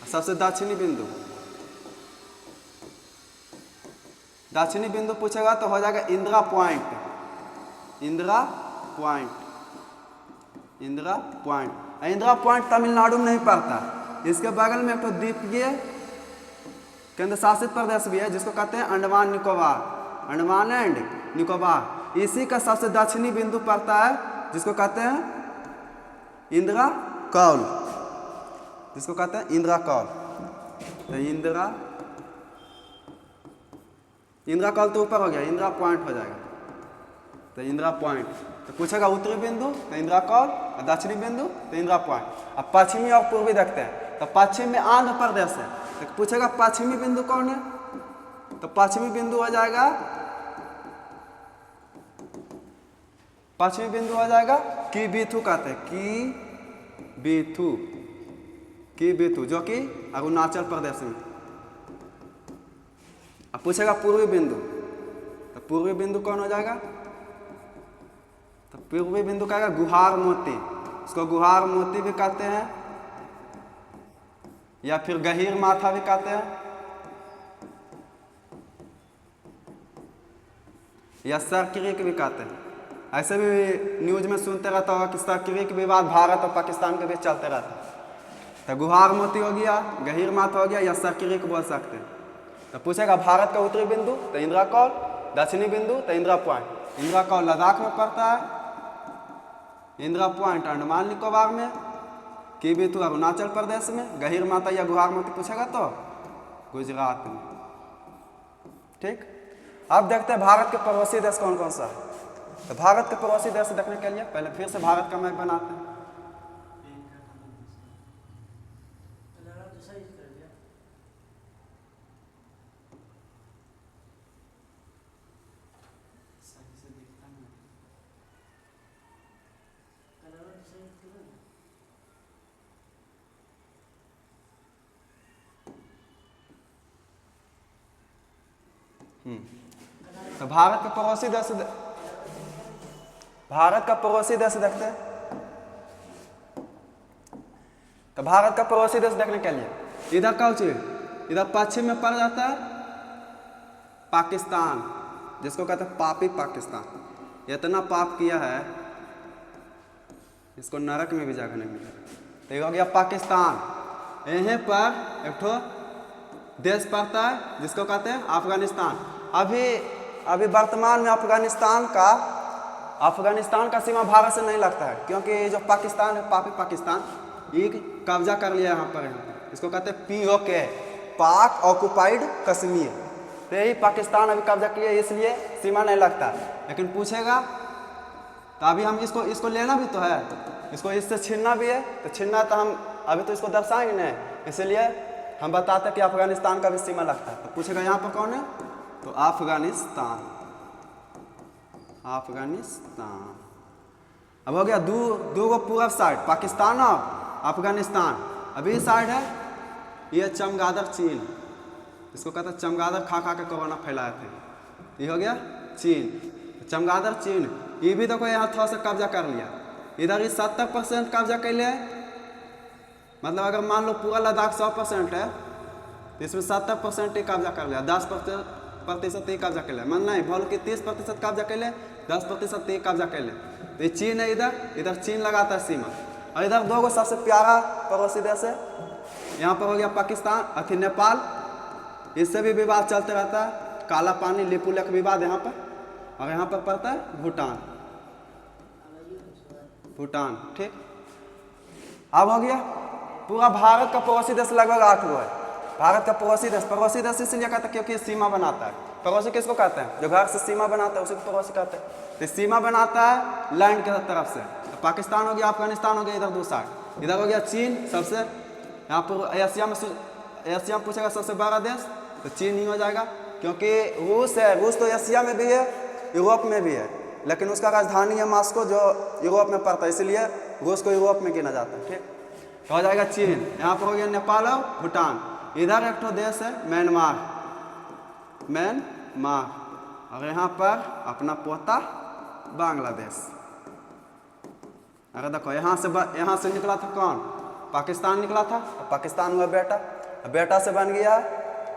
सबसे दक्षिणी बिंदु पूछेगा तो हो जाएगा इंदिरा पॉइंट। इंदिरा पॉइंट तमिलनाडु में नहीं पड़ता। इसके बगल में एक तो द्वीपीय केंद्र शासित प्रदेश भी है जिसको कहते हैं अंडमान एंड निकोबार। इसी का सबसे दक्षिणी बिंदु पड़ता है जिसको कहते हैं इंदिरा कौल। तो इंदिरा कौल तो ऊपर हो गया, इंदिरा पॉइंट हो जाएगा। तो इंदिरा पॉइंट तो पूछेगा उत्तरी बिंदु तो इंदिरा कौल, और दक्षिणी बिंदु तो इंदिरा पॉइंट। अब पश्चिमी और पूर्वी देखते हैं। तो पश्चिम में आंध्र प्रदेश है, तो पूछेगा पश्चिमी बिंदु कौन है, तो पश्चिमी बिंदु हो जाएगा कीबीथू कहते हैं, कीबीथू जो कि अरुणाचल प्रदेश में। अब पूछेगा पूर्वी बिंदु, तो पूर्वी बिंदु कौन हो जाएगा, तो पूर्वी बिंदु कहेगा गुहार मोती। इसको गुहार मोती भी कहते हैं या फिर गहीर माथा भी कहते हैं या सरक्रीक भी कहते हैं। ऐसे भी न्यूज में सुनते रहता होगा कि सरक्रीक विवाद भारत और पाकिस्तान के बीच चलते रहता है। तो गुहार मोती हो गया, गहीर माथा हो गया या सरक्रीक बोल सकते हैं। तो पूछेगा भारत का उत्तरी बिंदु तो इंदिरा कौल, दक्षिणी बिंदु तो इंदिरा पॉइंट। इंदिरा कौल लद्दाख में पड़ता है, इंदिरा पॉइंट अंडमान निकोबार में, कीबीथू अरुणाचल प्रदेश में, गहीर माता या गुहार मोती पूछेगा तो गुजरात में। ठीक, अब देखते हैं भारत के पड़ोसी देश कौन कौन सा है। तो भारत के पड़ोसी देश देखने के लिए पहले फिर से भारत का मैप बनाते हैं। तो भारत का पड़ोसी देश देखते हैं। तो भारत का पड़ोसी देश देखने के लिए इधर का चीज, इधर पश्चिम में पड़ जाता है पाकिस्तान, जिसको कहते हैं पापी पाकिस्तान। इतना पाप किया है इसको नरक में भी जगह नहीं मिला। तो ये हो गया पाकिस्तान। यहीं पर एक ठो देश पड़ता है जिसको कहते हैं अफगानिस्तान। अभी वर्तमान में अफगानिस्तान का सीमा भारत से नहीं लगता है, क्योंकि जो पाकिस्तान है पापी पाकिस्तान ये कब्जा कर लिया यहाँ पर इसको कहते हैं POK, पाक ऑक्युपाइड कश्मीर। तो यही पाकिस्तान अभी कब्जा किया, इसलिए सीमा नहीं लगता। लेकिन पूछेगा तो अभी हम इसको लेना भी तो है, इसको इससे छीनना भी है। तो छीनना तो हम अभी तो इसको दर्शाएंगे नहीं, इसलिए हम बताते हैं कि अफगानिस्तान का भी सीमा लगता है। तो पूछेगा यहाँ पर कौन है, तो अफगानिस्तान। अब हो गया दो गो पूरब साइड पाकिस्तान और अफगानिस्तान। अभी साइड है ये चमगादड़ चीन, इसको कहते हैं चमगादड़ खा के कोरोना फैलाए थे। ये हो गया चीन, चमगादड़ चीन। ये भी देखो यहाँ थोड़ा सा कब्जा कर लिया। इधर ही 70% कब्जा कर लिया, मतलब अगर मान लो पूरा लद्दाख 100% है तो इसमें 70% ही कब्जा कर लिया, 10% ही कब्जा कर लिया। मतलब नहीं बोलो कि 30% कब्जा कर ले, 10% ही कब्जा कर ले। तो ये चीन है, इधर चीन लगाता है सीमा। और इधर दो गो सबसे प्यारा पड़ोसी देश है, यहाँ पर हो गया पाकिस्तान, नेपाल। इससे भी विवाद चलते रहता है, काला पानी लिपुलेख विवाद यहाँ पर। और यहाँ पर पड़ता है भूटान। ठीक, अब हो गया पूरा भारत का पड़ोसी देश लगभग 8 गो है। भारत का पड़ोसी देश इसलिए कहते हैं क्योंकि सीमा बनाता है। पड़ोसी किसको कहते हैं, जो घर से सीमा बनाता है उसी को पड़ोसी कहते हैं। तो सीमा बनाता है लैंड के तरफ से। तो पाकिस्तान हो गया, अफगानिस्तान हो गया, इधर 2 साइड। इधर हो गया चीन, सबसे यहाँ पर एशिया में पूछेगा सबसे बड़ा देश तो चीन ही हो जाएगा, क्योंकि रूस है। रूस तो एशिया में भी है, यूरोप में भी है, लेकिन उसका राजधानी है मॉस्को जो यूरोप में पड़ता है, इसलिए रूस को यूरोप में गिना जाता है। ठीक, तो हो जाएगा चीन। यहाँ पर हो गया नेपाल और भूटान। इधर एक तो देश है म्यांमार, और यहाँ पर अपना पोता बांग्लादेश। अगर देखो यहाँ से निकला था कौन, पाकिस्तान निकला था, पाकिस्तान हुआ बेटा, बेटा से बन गया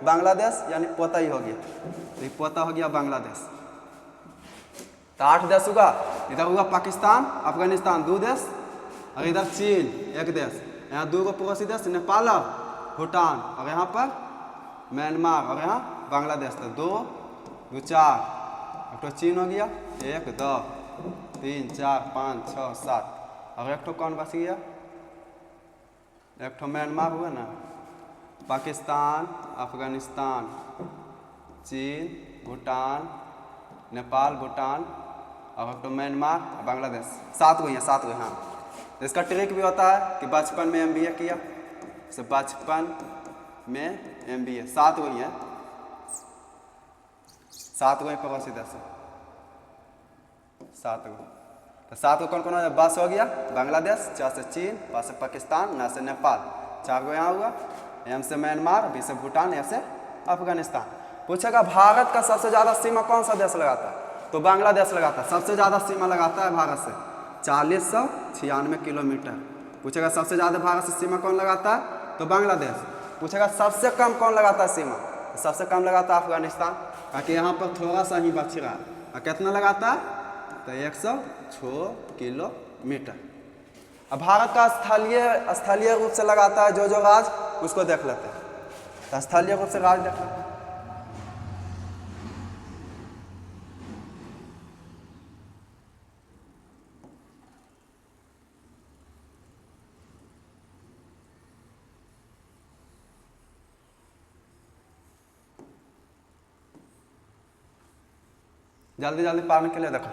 बांग्लादेश, यानी पोता ही हो गया, तो ये पोता हो गया बांग्लादेश। तो 8 देश हुआ, इधर हुआ पाकिस्तान अफगानिस्तान 2 देश, और इधर चीन 1 देश, यहाँ 2 पड़ोसी देश नेपाल भूटान, और यहाँ पर म्यांमार, और यहाँ बांग्लादेश। तो 2 2 4, एक तो चीन हो गया, 1 2 3 4 5 6 7, और एक तो कौन बच गया, एक तो म्यांमार हुआ ना, पाकिस्तान अफगानिस्तान चीन भूटान नेपाल भूटान, और एक तो म्यांमार बांग्लादेश, 7 हुई हैं, 7 हुए। हाँ, इसका ट्रिक भी होता है कि बचपन में MBA किया, से बचपन में MBA 7 हुई हैं, 7 हुए पड़ोसी देश, 7 हुए। तो 7 को कौन कौन हो, बस हो गया बांग्लादेश, 4 से चीन, 5 से पाकिस्तान, 9 से नेपाल, 4 को यहाँ हुआ, M से म्यांमार, B से भूटान, F से अफगानिस्तान। पूछेगा भारत का सबसे ज़्यादा सीमा कौन सा देश लगाता है, तो बांग्लादेश लगाता है, सबसे ज़्यादा सीमा लगाता है भारत से 4096 किलोमीटर। पूछेगा सबसे ज़्यादा भारत से सीमा कौन लगाता है, तो बांग्लादेश। पूछेगा सबसे कम कौन लगाता है सीमा, तो सबसे कम लगाता है अफगानिस्तान, ताकि यहाँ पर थोड़ा सा ही बच रहा है, और कितना लगाता है, तो 106 किलोमीटर। अब भारत का स्थलीय रूप से लगाता है जो राज, उसको देख लेते हैं। तो स्थलीय रूप से राज देख लेते हैं। जल्दी जल्दी पाने के लिए देखो,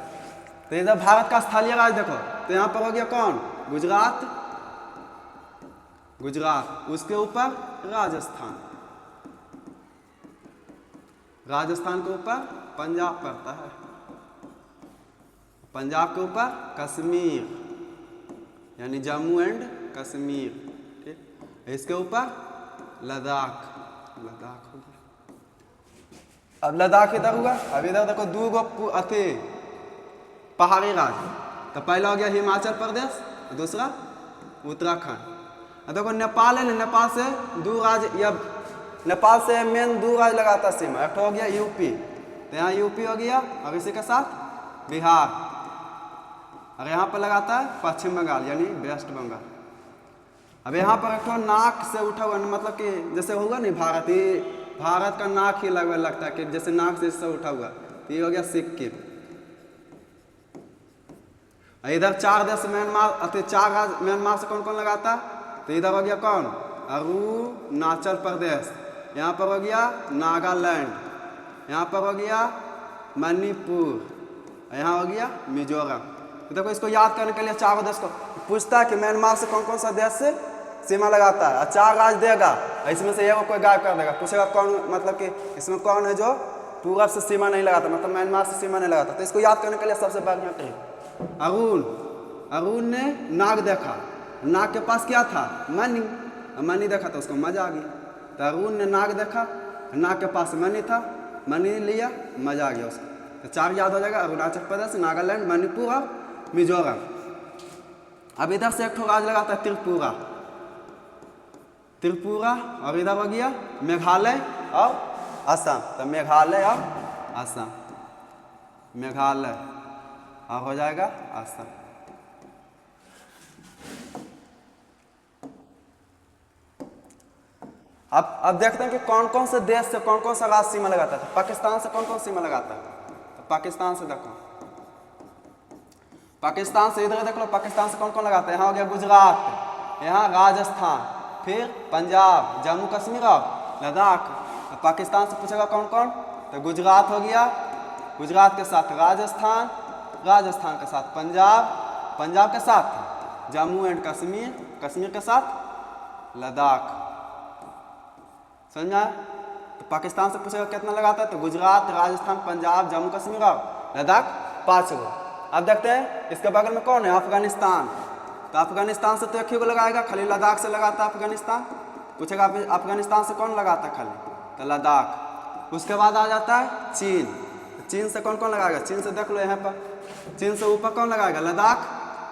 तो इधर भारत का स्थलीय राज्य देखो, तो यहाँ पर हो गया कौन, गुजरात, गुजरात, उसके ऊपर राजस्थान, राजस्थान के ऊपर पंजाब पड़ता है, पंजाब के ऊपर कश्मीर, यानी जम्मू एंड कश्मीर, ठीक। इसके ऊपर लद्दाख, लद्दाख हो गया। अब लद्दाख इधर हुआ, अब इधर देखो 2 अति पहाड़ी राज्य, तो पहला हो गया हिमाचल प्रदेश, दूसरा उत्तराखंड। अब देखो नेपाल है ना, नेपाल से 2 राज्य, या नेपाल से मेन 2 राज्य लगाता सीमा, एक हो गया यूपी, तो यहाँ यूपी हो गया, और इसी के साथ बिहार, और यहाँ पर लगाता है पश्चिम बंगाल, यानी वेस्ट बंगाल। अब यहाँ पर एक नाक से उठा हुआ, मतलब कि जैसे होगा नहीं भारत का नाक ही लगता है कि जैसे नाक से इससे उठा हुआ, तो ये हो गया सिक्किम। इधर 4 देश म्यांमार, 4 राज्य म्यांमार से कौन कौन लगाता है, तो इधर हो गया कौन, अरुणाचल प्रदेश, यहाँ पर हो गया नागालैंड, यहाँ पर हो गया मणिपुर, यहाँ हो गया मिजोरम। तो देखो इसको याद करने के लिए 4 देश को पूछता है कि म्यांमार से कौन कौन सा देश से सीमा लगाता है, और 4 राज्य देगा, इसमें से एगो कोई गायब कर देगा। पूछेगा कौन, मतलब कि इसमें कौन है जो पूरब से सीमा नहीं लगाता, मतलब म्यांमार से सीमा नहीं लगाता। तो इसको याद करने के लिए सबसे बढ़िया ट्रिक, अरुण ने नाग देखा, नाग के पास क्या था, मणि, मणि देखा तो उसको मजा आ गया, तो अरुण ने नाग देखा, नाग के पास मणि था, मणि लिया, मजा आ गया उसको। तो 4 याद हो जाएगा, अरुणाचल प्रदेश, नागालैंड, मणिपुर और मिजोरम। अब इधर से एक राज्य लगाता है त्रिपुरा, त्रिपुरा, और इधर हो गया मेघालय और असम, तो मेघालय और असम, मेघालय और हो जाएगा असम। अब देखते हैं कि कौन कौन से देश से कौन कौन सा राज्य सीमा लगाता है। पाकिस्तान से कौन कौन सीमा लगाता है, तो पाकिस्तान से देखो, पाकिस्तान से इधर देख लो, पाकिस्तान से कौन कौन लगाता है, यहाँ हो गया गुजरात, यहाँ राजस्थान, फिर पंजाब, जम्मू कश्मीर और लद्दाख। तो पाकिस्तान से पूछेगा कौन कौन, तो गुजरात हो गया, गुजरात के साथ राजस्थान, राजस्थान के साथ पंजाब, पंजाब के साथ जम्मू एंड कश्मीर, कश्मीर के साथ लद्दाख। समझा? तो पाकिस्तान से पूछेगा कितना लगाता है, तो गुजरात, राजस्थान, पंजाब, जम्मू कश्मीर और लद्दाख 5 गो। अब देखते हैं इसके बगल में कौन है, अफगानिस्तान। तो अफगानिस्तान से तो एक ही को लगाएगा, खाली लद्दाख से लगाता है अफगानिस्तान। पूछेगा अफगानिस्तान से कौन लगाता है खाली, तो लद्दाख। उसके बाद आ जाता है चीन, चीन से कौन कौन लगाएगा, चीन से देख लो यहाँ पर, चीन से ऊपर कौन लगाएगा, लद्दाख,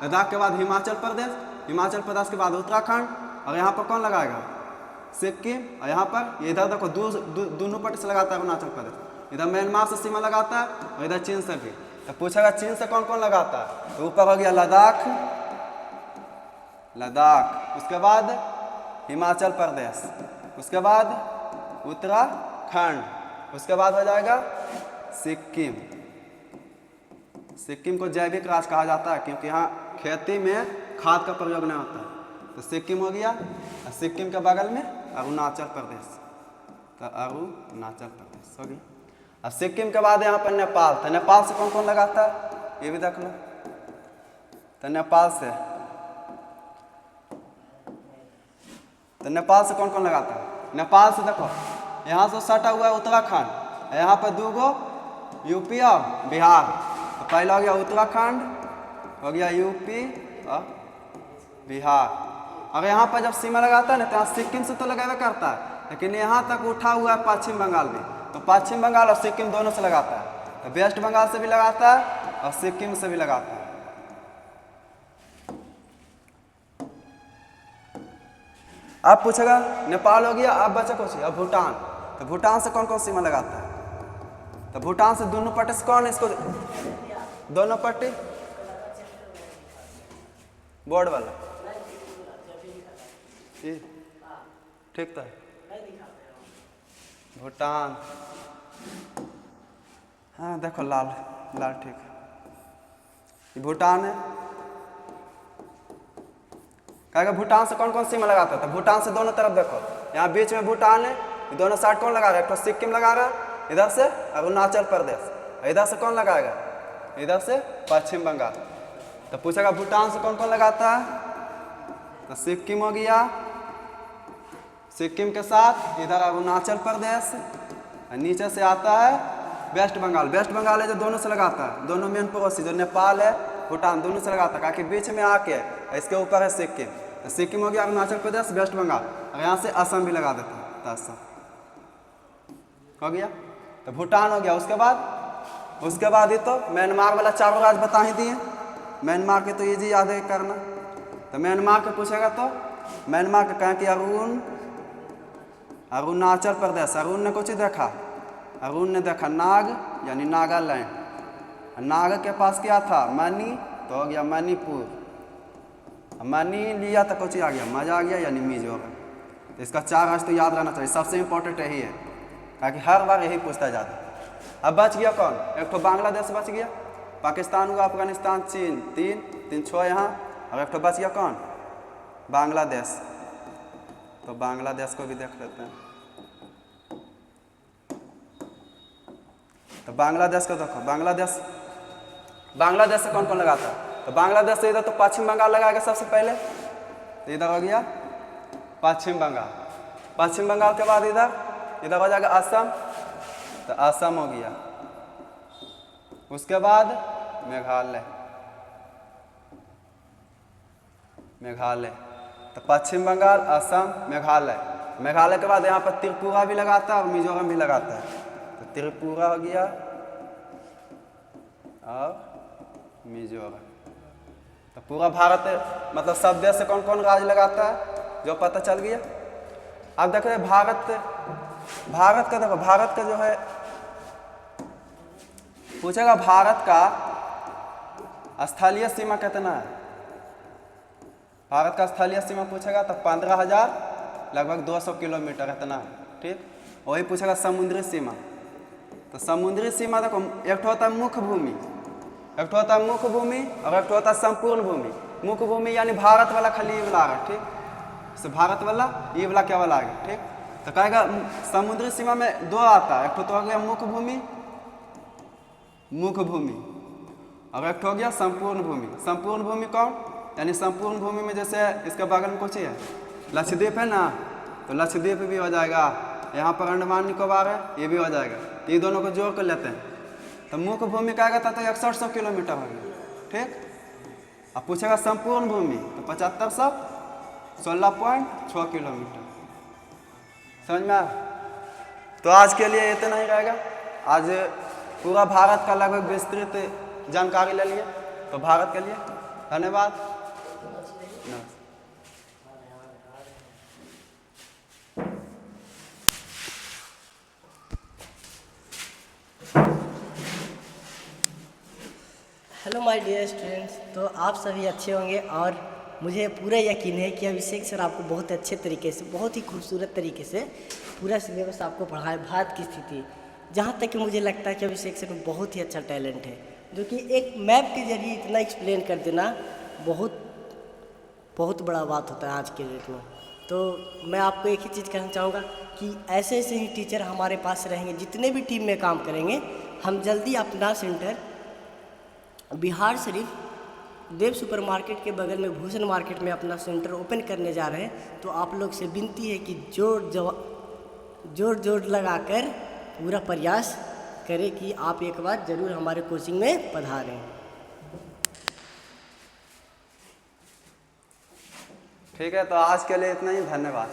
लद्दाख के बाद हिमाचल प्रदेश, हिमाचल प्रदेश के बाद उत्तराखंड, और यहाँ पर कौन लगाएगा, सिक्किम। और यहाँ पर इधर देखो दोनों पट्टी से लगाता है अरुणाचल प्रदेश, इधर म्यांमार से सीमा लगाता है और इधर चीन से भी। तो पूछेगा चीन से कौन कौन लगाता है, तो ऊपर हो गया लद्दाख, उसके बाद हिमाचल प्रदेश, उसके बाद उत्तराखंड, उसके बाद हो जाएगा सिक्किम। सिक्किम को जैविक राज्य कहा जाता है क्योंकि यहाँ खेती में खाद का प्रयोग नहीं होता है। तो सिक्किम हो गया, और सिक्किम के बगल में अरुणाचल प्रदेश, तो अरुणाचल प्रदेश हो गया। अब सिक्किम के बाद यहाँ पर नेपाल, तो नेपाल से कौन कौन लगाता है ये भी देख लो। तो नेपाल से कौन कौन लगाता है, नेपाल से देखो यहाँ से सटा हुआ है उत्तराखंड, यहाँ पर 2 गो यूपी और बिहार। तो पहला हो गया उत्तराखंड, हो गया यूपी और बिहार। और यहाँ पर जब सीमा लगाता है ना तो यहाँ सिक्किम से तो लगावे करता है, लेकिन यहाँ तक उठा हुआ है पश्चिम बंगाल भी, तो पश्चिम बंगाल और सिक्किम दोनों से लगाता है। तो वेस्ट बंगाल से भी लगाता है और सिक्किम से भी लगाता है। अब पूछेगा नेपाल हो गया, अब बचा कुछ, अब भूटान। तो भूटान से कौन कौन सीमा लगाता है, तो भूटान से दोनों पट्टी से कौन, इसको दोनों पट्टी बोर्ड वाला ठीक था। भूटान, हाँ देखो लाल लाल ठीक है, भूटान है। कहेगा भूटान से कौन कौन सीमा लगाता है, तो भूटान से दोनों तरफ देखो, यहाँ बीच में भूटान है, दोनों साइड कौन लगा रहा है, एक तो सिक्किम लगा रहा है, इधर से अरुणाचल प्रदेश, इधर से कौन लगाएगा, इधर से पश्चिम बंगाल। तो पूछेगा भूटान से कौन कौन लगाता है, तो सिक्किम हो गया, सिक्किम के साथ इधर अरुणाचल प्रदेश, नीचे से आता है वेस्ट बंगाल। वेस्ट बंगाल है जो दोनों से लगाता है, दोनों मेन पड़ोसी जो नेपाल है भूटान दोनों से लगाता है, ताकि बीच में आके इसके ऊपर है सिक्किम। तो सिक्किम हो गया अरुणाचल प्रदेश, वेस्ट बंगाल, और यहाँ से असम भी लगा देता है, तो असम हो गया। तो भूटान हो गया, उसके बाद ही तो म्यांमार वाला 4 राज्य बता ही दिए। म्यांमार के तो इजी याद है करना। तो म्यांमार के पूछेगा तो म्यांमार के कहें कि अरुणाचल प्रदेश, अरुण ने कुछ देखा, अरुण ने देखा नाग यानी नागालैंड, नाग के पास क्या था मणि, तो हो गया मणिपुर, मणि लिया तो कुछ आ गया मजा आ गया यानी मिजोरम। तो इसका 4 राज्य तो याद रहना चाहिए, सबसे इंपॉर्टेंट यही है, ताकि हर बार यही पूछता जाता है। अब बच गया कौन, एक तो बांग्लादेश बच गया, पाकिस्तान हुआ, अफगानिस्तान, चीन, 3 6 यहाँ, और एक तो बच गया कौन, बांग्लादेश। तो बांग्लादेश को भी देख लेते हैं। तो बांग्लादेश को देखो, बांग्लादेश से कौन कौन लगाता है, तो बांग्लादेश से इधर तो पश्चिम बंगाल लगाएगा सबसे पहले, तो इधर हो गया पश्चिम बंगाल। पश्चिम बंगाल के बाद इधर हो जाएगा असम, तो असम हो गया। उसके बाद मेघालय, तो पश्चिम बंगाल, असम, मेघालय के बाद यहाँ पर त्रिपुरा भी लगाता है और मिजोरम भी लगाता है। तो त्रिपुरा हो गया और मिजोरम। तो पूरा भारत मतलब सब देश से कौन कौन राज्य लगाता है जो पता चल गया। अब देखो भारत का देखो, भारत का जो है पूछेगा भारत का स्थलीय सीमा कितना है, भारत का स्थलीय सीमा पूछेगा तो 15,000 लगभग 200 किलोमीटर इतना है, ठीक। वही पूछेगा समुद्री सीमा, तो समुद्री सीमा देखो एक तो होता है मुख्य भूमि, एक तो होता है मुख्य भूमि और एक तो होता है संपूर्ण भूमि। मुख्य भूमि यानी भारत वाला खाली ये वाला आ रहा है, ठीक, तो भारत वाला ये वाला क्या वाला आ गया, ठीक। तो कहेगा समुद्री सीमा में 2 आता है, एक तो हो गया मुख्य भूमि और एक हो गया संपूर्ण भूमि। संपूर्ण भूमि कौन, यानी संपूर्ण भूमि में जैसे इसके बगल में कुछ है लक्षद्वीप है ना, तो लक्षद्वीप भी हो जाएगा, यहाँ पर अंडमान निकोबार है ये भी हो जाएगा, तो ये दोनों को जोड़ कर लेते हैं। तो मुख्य भूमि का आएगा तो 6100 किलोमीटर हो गया, ठीक। अब पूछेगा संपूर्ण भूमि तो 7500 16.6 किलोमीटर। समझ में आया। तो आज के लिए इतना ही रहेगा। आज पूरा भारत का लगभग विस्तृत जानकारी ले लिए, तो भारत के लिए धन्यवाद। माय डियर स्टूडेंट्स, तो आप सभी अच्छे होंगे और मुझे पूरा यकीन है कि अभिषेक सर आपको बहुत अच्छे तरीके से, बहुत ही खूबसूरत तरीके से पूरा सिलेबस आपको पढ़ाए। भारत की स्थिति, जहाँ तक कि मुझे लगता है कि अभिषेक सर में बहुत ही अच्छा टैलेंट है, जो कि एक मैप के जरिए इतना एक्सप्लेन कर देना बहुत बहुत बड़ा बात होता है आज के डेट में। तो मैं आपको एक ही चीज़ कहना चाहूँगा कि ऐसे ऐसे ही टीचर हमारे पास रहेंगे, जितने भी टीम में काम करेंगे। हम जल्दी अपना सेंटर बिहार शरीफ देव सुपर मार्केट के बगल में भूषण मार्केट में अपना सेंटर ओपन करने जा रहे हैं। तो आप लोग से विनती है कि जोर लगाकर पूरा प्रयास करें कि आप एक बार ज़रूर हमारे कोचिंग में पधारें। ठीक है, तो आज के लिए इतना ही, धन्यवाद।